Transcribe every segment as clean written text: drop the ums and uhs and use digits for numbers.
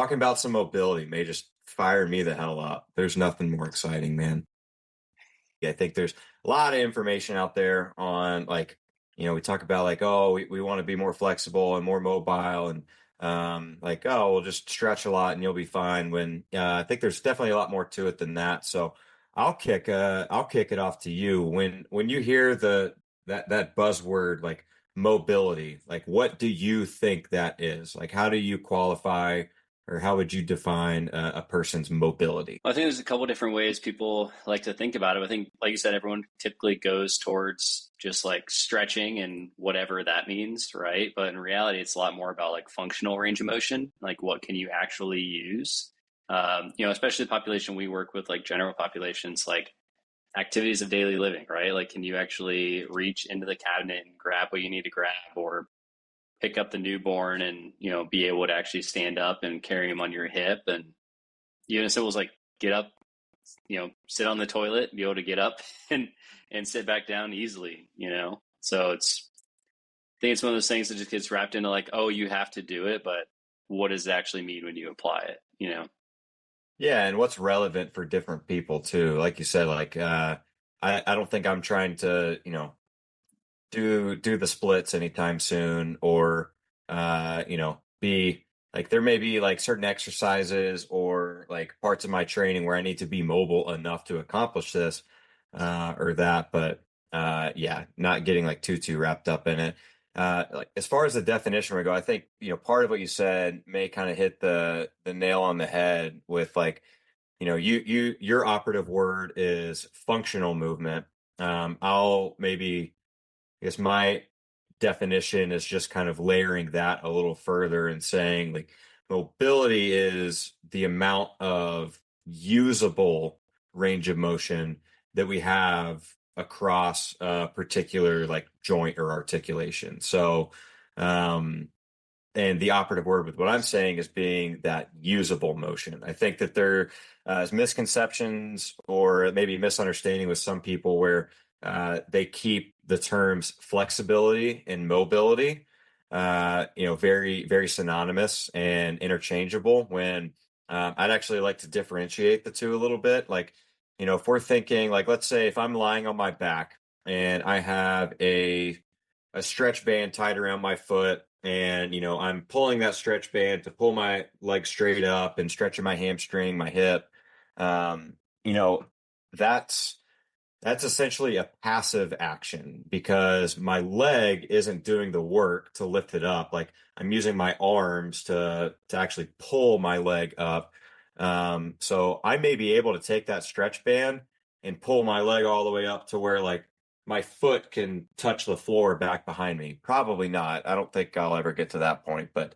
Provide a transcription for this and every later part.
talking about some mobility may just fire me the hell up. There's nothing more exciting, man. I think there's a lot of information out there on like, we talk about like, oh, we want to be more flexible and more mobile and like, oh, we'll just stretch a lot and you'll be fine when I think there's definitely a lot more to it than that. So I'll kick it off to you. When you hear that buzzword like mobility, like what do you think that is? Like how do you qualify or how would you define a person's mobility? I think there's a couple different ways people like to think about it. I think, like you said, everyone typically goes towards just like stretching and whatever that means, right? But in reality, it's a lot more about like functional range of motion, like what can you actually use? Especially the population we work with, like general populations, like activities of daily living, right? Like, can you actually reach into the cabinet and grab what you need to grab, or pick up the newborn and be able to actually stand up and carry him on your hip? And even as simple as like get up, sit on the toilet, be able to get up and sit back down easily. So I think it's one of those things that just gets wrapped into like, oh, you have to do it, but what does it actually mean when you apply it? Yeah, and what's relevant for different people too. Like you said, like I don't think I'm trying to, do the splits anytime soon or be like there may be like certain exercises or like parts of my training where I need to be mobile enough to accomplish this or that, but yeah, not getting like too wrapped up in it. Like as far as the definition we go, I think part of what you said may kind of hit the nail on the head with like your operative word is functional movement. I'll maybe I guess my definition is just kind of layering that a little further and saying like mobility is the amount of usable range of motion that we have across a particular like joint or articulation. So, and the operative word with what I'm saying is being that usable motion. I think that there is misconceptions or maybe misunderstanding with some people where they keep the terms flexibility and mobility, very, very synonymous and interchangeable when I'd actually like to differentiate the two a little bit. Like, if we're thinking like, let's say if I'm lying on my back and I have a stretch band tied around my foot and I'm pulling that stretch band to pull my leg straight up and stretching my hamstring, my hip. um you know that's that's essentially a passive action because my leg isn't doing the work to lift it up. Like I'm using my arms to actually pull my leg up. So I may be able to take that stretch band and pull my leg all the way up to where like my foot can touch the floor back behind me. Probably not. I don't think I'll ever get to that point, but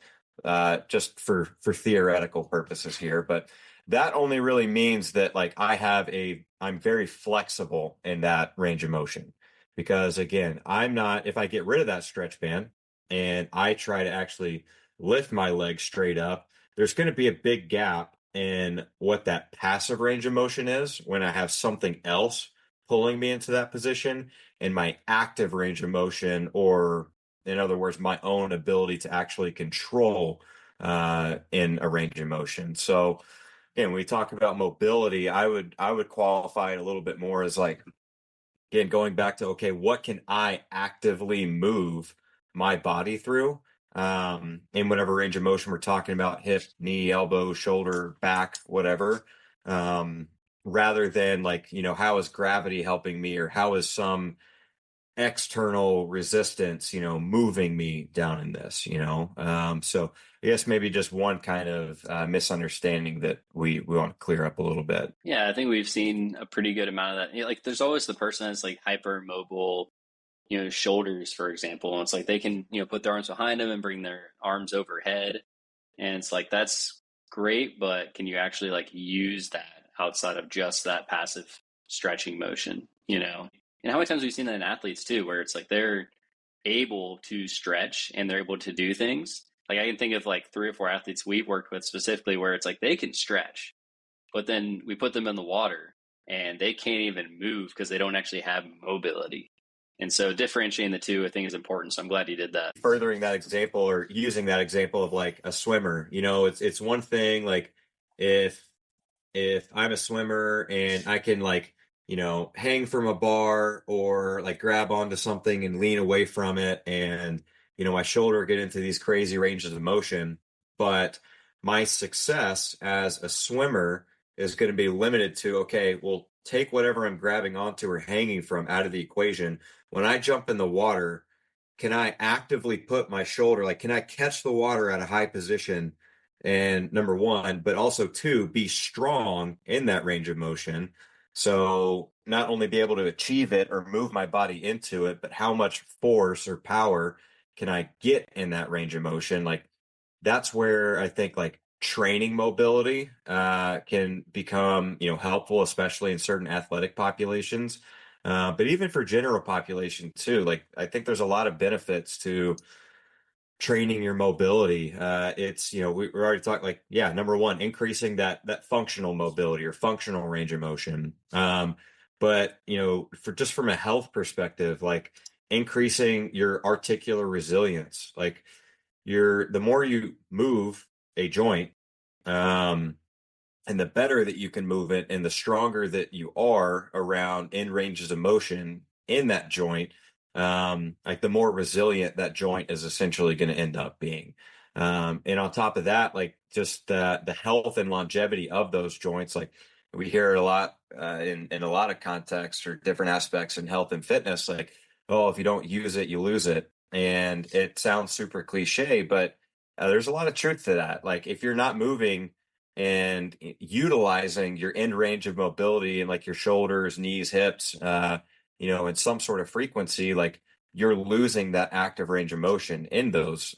just for theoretical purposes here. But that only really means that like I'm very flexible in that range of motion because again, I'm not, if I get rid of that stretch band and I try to actually lift my leg straight up, there's going to be a big gap in what that passive range of motion is when I have something else pulling me into that position and my active range of motion, or in other words, my own ability to actually control in a range of motion. So again, when we talk about mobility, I would qualify it a little bit more as like, again, going back to, okay, what can I actively move my body through? In whatever range of motion we're talking about, hip, knee, elbow, shoulder, back, whatever. Um, Rather than like, how is gravity helping me or how is some external resistance, moving me down in this. So I guess maybe just one kind of misunderstanding that we want to clear up a little bit. Yeah, I think we've seen a pretty good amount of that. Like, there's always the person that's like hyper mobile, shoulders, for example. And it's like they can, put their arms behind them and bring their arms overhead. And it's like, that's great, but can you actually like use that outside of just that passive stretching motion? And how many times we've seen that in athletes too, where it's like they're able to stretch and they're able to do things. Like I can think of like 3 or 4 athletes we've worked with specifically where it's like they can stretch, but then we put them in the water and they can't even move because they don't actually have mobility. And so differentiating the two, I think, is important. So I'm glad you did that. Furthering that example or using that example of like a swimmer, it's one thing like if I'm a swimmer and I can like, hang from a bar or like grab onto something and lean away from it and, my shoulder get into these crazy ranges of motion. But my success as a swimmer is going to be limited to, okay, well, take whatever I'm grabbing onto or hanging from out of the equation. When I jump in the water, can I actively put my shoulder, like, can I catch the water at a high position? And number one, but also two, be strong in that range of motion. So not only be able to achieve it or move my body into it, but how much force or power can I get in that range of motion? Like that's where I think like training mobility can become, helpful, especially in certain athletic populations. But even for general population too, like I think there's a lot of benefits to training your mobility. It's, we're already talking like, yeah, number one, increasing that functional mobility or functional range of motion. But, for just from a health perspective, like increasing your articular resilience, like the more you move a joint, um, and the better that you can move it and the stronger that you are around in ranges of motion in that joint, like the more resilient that joint is essentially going to end up being. And on top of that, like just the health and longevity of those joints, like we hear it a lot in a lot of contexts or different aspects in health and fitness, like, oh, if you don't use it, you lose it. And it sounds super cliche, but there's a lot of truth to that. Like if you're not moving, and utilizing your end range of mobility and like your shoulders, knees, hips, in some sort of frequency, like you're losing that active range of motion in those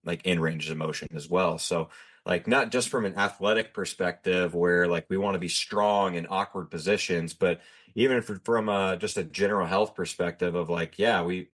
like in ranges of motion as well. So like not just from an athletic perspective where like we want to be strong in awkward positions, but even from just a general health perspective of like, yeah, we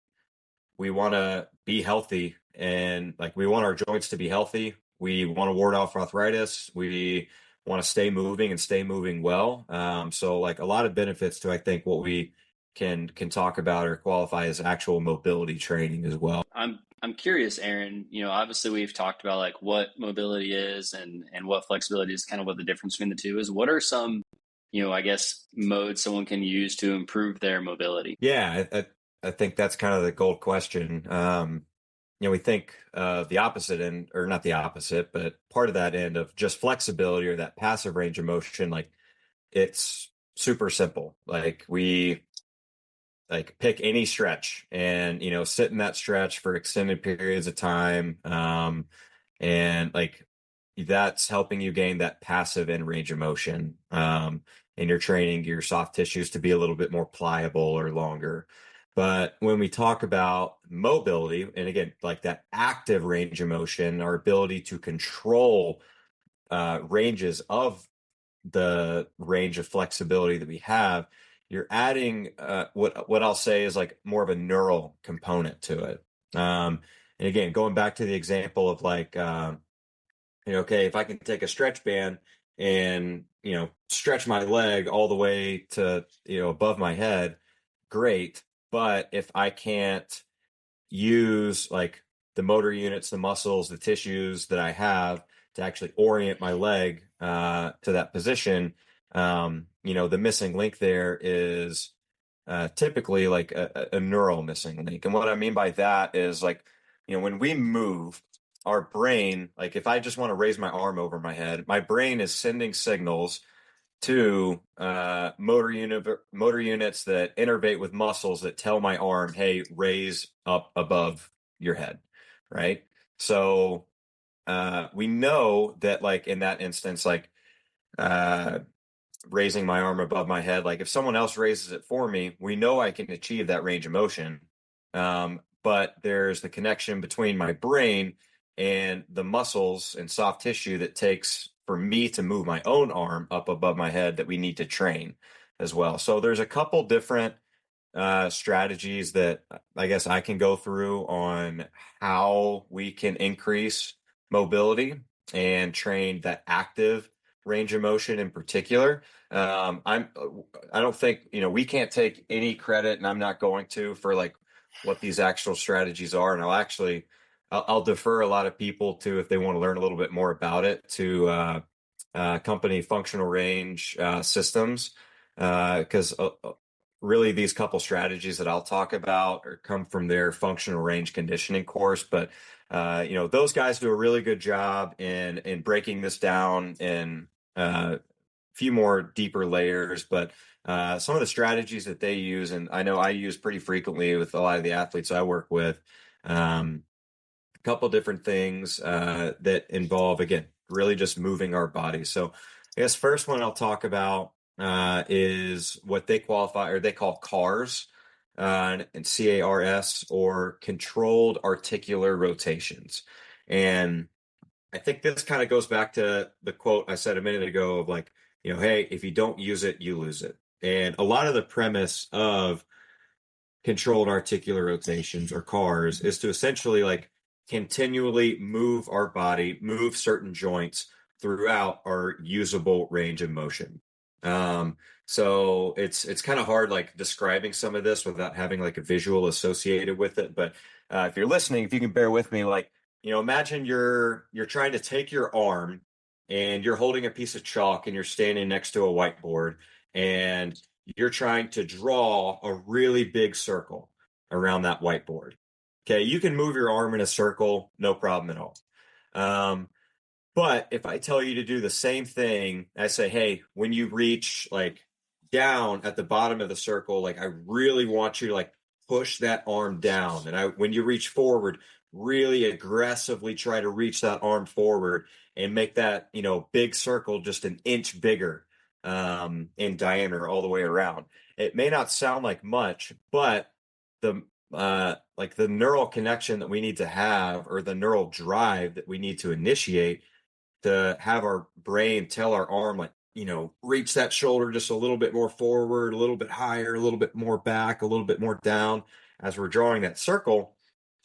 want to be healthy and like we want our joints to be healthy. We want to ward off arthritis. We want to stay moving and stay moving well. So like a lot of benefits to I think what we can talk about or qualify as actual mobility training as well. I'm curious, Aaron. Obviously we've talked about like what mobility is and what flexibility is, kind of what the difference between the two is. What are some, I guess, modes someone can use to improve their mobility? Yeah, I think that's kind of the gold question. We think the opposite end, or not the opposite, but part of that end of just flexibility or that passive range of motion, like it's super simple. Like we like pick any stretch and sit in that stretch for extended periods of time. And like that's helping you gain that passive end range of motion. And you're training your soft tissues to be a little bit more pliable or longer. But when we talk about mobility, and again, like that active range of motion, our ability to control ranges of the range of flexibility that we have, you're adding what I'll say is like more of a neural component to it. And again, going back to the example of like, okay, if I can take a stretch band and stretch my leg all the way to above my head, great. But if I can't use like the motor units, the muscles, the tissues that I have to actually orient my leg to that position. The missing link there is typically like a neural missing link. And what I mean by that is like, when we move, our brain, like if I just want to raise my arm over my head, my brain is sending signals to motor units that innervate with muscles that tell my arm, hey, raise up above your head, right? So we know that like in that instance, like uh, raising my arm above my head, like if someone else raises it for me, we know I can achieve that range of motion. But there's the connection between my brain and the muscles and soft tissue that takes for me to move my own arm up above my head that we need to train as well. So there's a couple different strategies that I guess I can go through on how we can increase mobility and train that active range of motion in particular. I don't think, we can't take any credit, and I'm not going to, for like what these actual strategies are. And I'll defer a lot of people to, if they want to learn a little bit more about it, to company functional range systems, because really these couple strategies that I'll talk about come from their functional range conditioning course. But those guys do a really good job in breaking this down in a few more deeper layers. But some of the strategies that they use, and I know I use pretty frequently with a lot of the athletes I work with, a couple different things that involve, again, really just moving our bodies. So I guess first one I'll talk about is what they qualify, or they call CARS, and CARS, or controlled articular rotations. And I think this kind of goes back to the quote I said a minute ago of like, hey, if you don't use it, you lose it. And a lot of the premise of controlled articular rotations, or CARS, is to essentially like continually move our body, move certain joints throughout our usable range of motion. So it's kind of hard like describing some of this without having like a visual associated with it. But if you're listening, if you can bear with me, like, imagine you're trying to take your arm and you're holding a piece of chalk and you're standing next to a whiteboard, and you're trying to draw a really big circle around that whiteboard. Okay, you can move your arm in a circle, no problem at all. But if I tell you to do the same thing, I say, hey, when you reach like down at the bottom of the circle, like I really want you to like push that arm down. And when you reach forward, really aggressively try to reach that arm forward and make that, big circle just an inch bigger in diameter all the way around. It may not sound like much, but the like the neural connection that we need to have, or the neural drive that we need to initiate to have our brain tell our arm, like, reach that shoulder just a little bit more forward, a little bit higher, a little bit more back, a little bit more down as we're drawing that circle.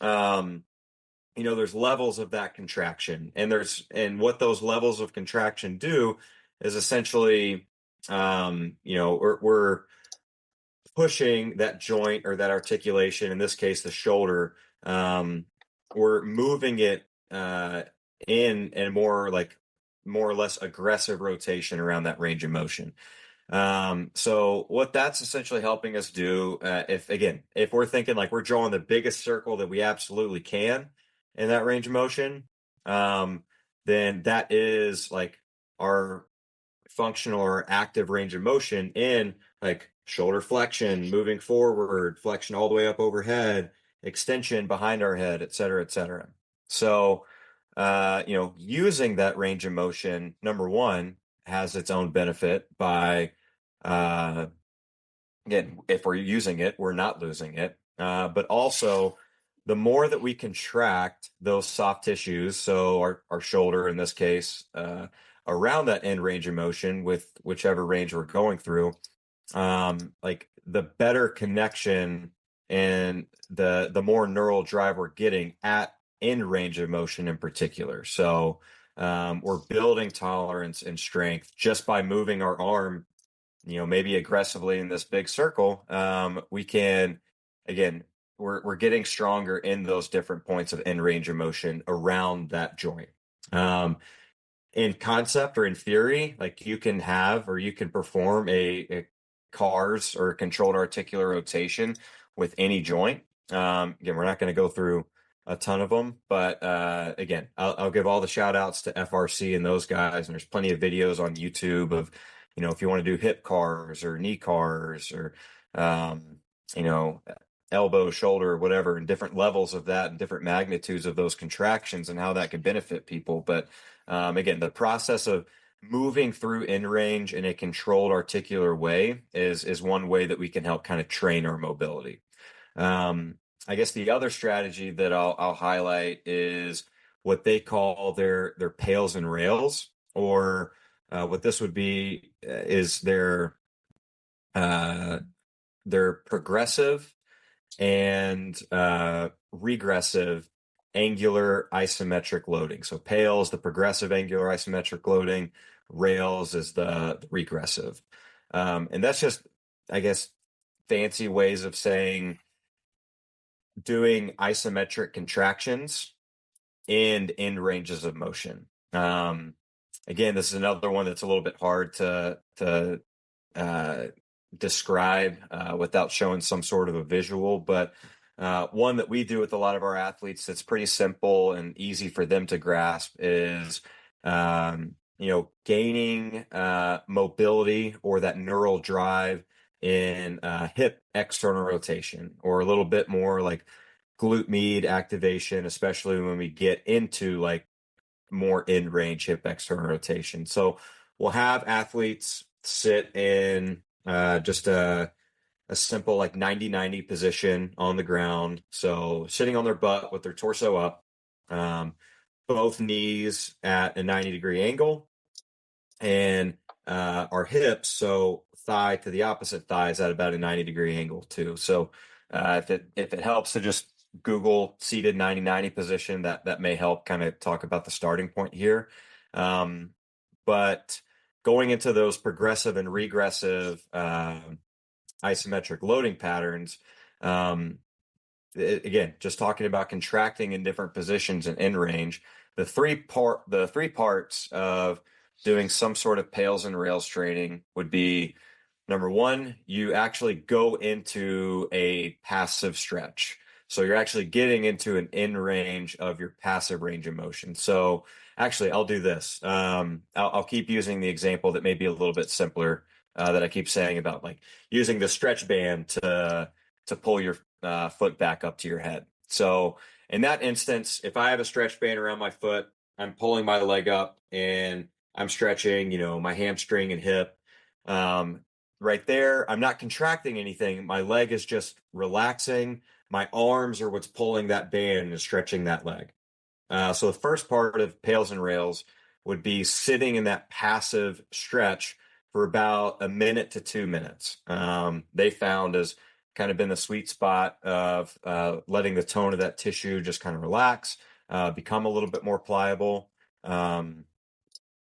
There's levels of that contraction, and what those levels of contraction do is essentially, we're pushing that joint, or that articulation, in this case, the shoulder. We're moving it in a more or less aggressive rotation around that range of motion. So what that's essentially helping us do, if we're thinking like we're drawing the biggest circle that we absolutely can in that range of motion, then that is like our functional or active range of motion in like shoulder flexion, moving forward, flexion all the way up overhead, extension behind our head, et cetera, et cetera. So, using that range of motion, number one, has its own benefit by, again, if we're using it, we're not losing it. But also, the more that we contract those soft tissues, so our shoulder in this case, around that end range of motion with whichever range we're going through, like the better connection and the more neural drive we're getting at end range of motion in particular. So we're building tolerance and strength just by moving our arm, maybe aggressively in this big circle. We can, again, we're getting stronger in those different points of end range of motion around that joint. In concept or in theory, like you can have, or you can perform a CARS, or controlled articular rotation, with any joint. Again, we're not going to go through a ton of them, but again, I'll give all the shout outs to FRC and those guys. And there's plenty of videos on YouTube of, if you want to do hip CARS or knee CARS, or, you know, elbow, shoulder, whatever, and different levels of that and different magnitudes of those contractions and how that could benefit people. But again, the process of moving through end range in a controlled articular way is one way that we can help kind of train our mobility. I guess the other strategy that I'll highlight is what they call their pails and rails, or what this would be is their progressive and regressive angular isometric loading. So pails, the progressive angular isometric loading; rails is the regressive. And that's just, I guess, fancy ways of saying doing isometric contractions and in ranges of motion. Again, this is another one that's a little bit hard to uh, describe without showing some sort of a visual, but one that we do with a lot of our athletes that's pretty simple and easy for them to grasp is gaining mobility or that neural drive in hip external rotation, or a little bit more like glute med activation, especially when we get into like more in range hip external rotation. So we'll have athletes sit in just a simple like 90-90 position on the ground. So sitting on their butt with their torso up, both knees at a 90-degree angle, and our hips, so thigh to the opposite thigh, is at about a 90-degree angle too. So if it helps to just Google seated 90-90 position, that may help kind of talk about the starting point here. But going into those progressive and regressive isometric loading patterns, again, just talking about contracting in different positions and in range, the three parts of doing some sort of pails and rails training would be: number one, you actually go into a passive stretch. So you're actually getting into an in range of your passive range of motion. So actually, I'll do this. I'll keep using the example that may be a little bit simpler, that I keep saying about like using the stretch band to pull your foot back up to your head. So in that instance, if I have a stretch band around my foot, I'm pulling my leg up and I'm stretching, my hamstring and hip. Right there, I'm not contracting anything. My leg is just relaxing. My arms are what's pulling that band and stretching that leg. So the first part of pails and rails would be sitting in that passive stretch for about a minute to 2 minutes. They found has kind of been the sweet spot of letting the tone of that tissue just kind of relax, become a little bit more pliable. And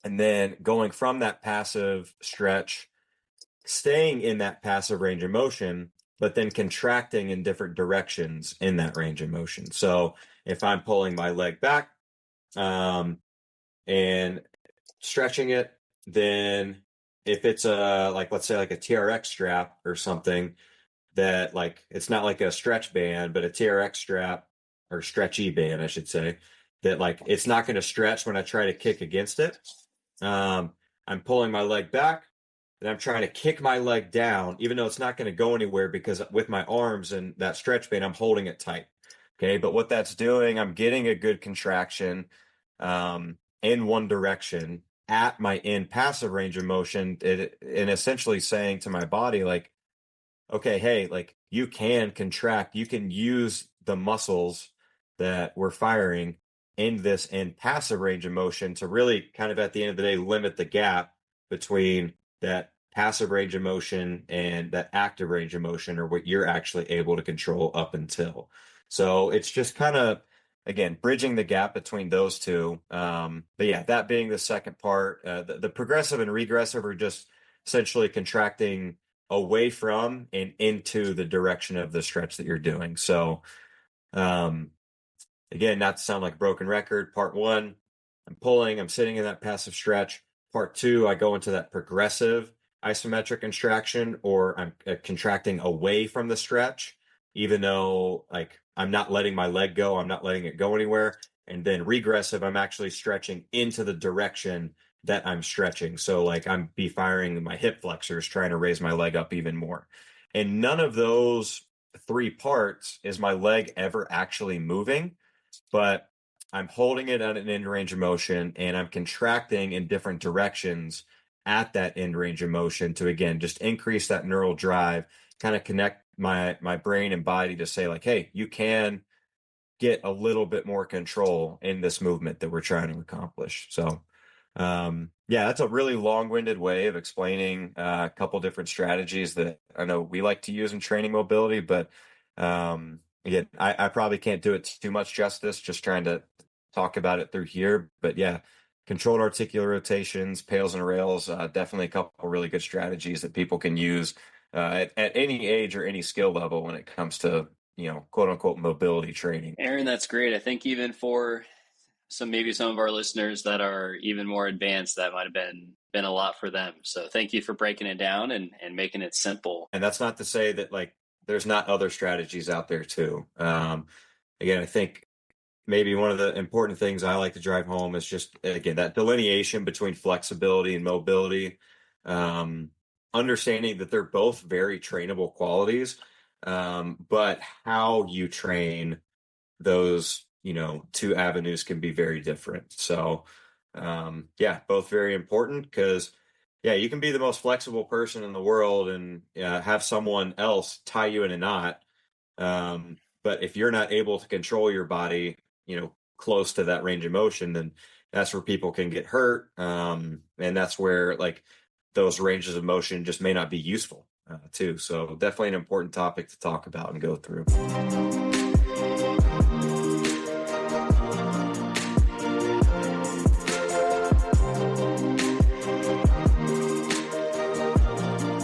then going from that passive stretch, staying in that passive range of motion, but then contracting in different directions in that range of motion. So if I'm pulling my leg back and stretching it, then if it's like let's say like a TRX strap or something, that like it's not like a stretch band, but a TRX strap, or stretchy band, I should say, that like it's not going to stretch when I try to kick against it. I'm pulling my leg back and I'm trying to kick my leg down, even though it's not going to go anywhere because with my arms and that stretch band, I'm holding it tight. Okay. But what that's doing, I'm getting a good contraction in one direction at my in passive range of motion, and essentially saying to my body, like, okay, hey, like you can contract, you can use the muscles that we're firing in this in passive range of motion to really kind of at the end of the day limit the gap between that passive range of motion and that active range of motion, or what you're actually able to control up until. So it's just kind of, again, bridging the gap between those two. But yeah, that being the second part, the progressive and regressive are just essentially contracting away from and into the direction of the stretch that you're doing. So, again, not to sound like a broken record, part one, I'm pulling, I'm sitting in that passive stretch. Part two, I go into that progressive isometric contraction, or I'm contracting away from the stretch, even though like I'm not letting my leg go, I'm not letting it go anywhere. And then regressive, I'm actually stretching into the direction that I'm stretching. So like I'm be firing my hip flexors, trying to raise my leg up even more. And none of those three parts is my leg ever actually moving, but I'm holding it at an end range of motion and I'm contracting in different directions at that end range of motion to, again, just increase that neural drive, kind of connect my brain and body to say like, hey, you can get a little bit more control in this movement that we're trying to accomplish. So yeah, that's a really long-winded way of explaining a couple different strategies that I know we like to use in training mobility, but again, I probably can't do it too much justice just trying to talk about it through here. But yeah, controlled articular rotations, pails and rails, definitely a couple really good strategies that people can use at any age or any skill level when it comes to, quote unquote, mobility training. Aaron, that's great. I think even for maybe some of our listeners that are even more advanced, that might have been a lot for them. So thank you for breaking it down and making it simple. And that's not to say that like there's not other strategies out there too. Again, I think maybe one of the important things I like to drive home is just, again, that delineation between flexibility and mobility. Understanding that they're both very trainable qualities, but how you train those, two avenues can be very different. So, yeah, both very important because, yeah, you can be the most flexible person in the world and have someone else tie you in a knot. But if you're not able to control your body, close to that range of motion, then that's where people can get hurt. And that's where like those ranges of motion just may not be useful too. So definitely an important topic to talk about and go through.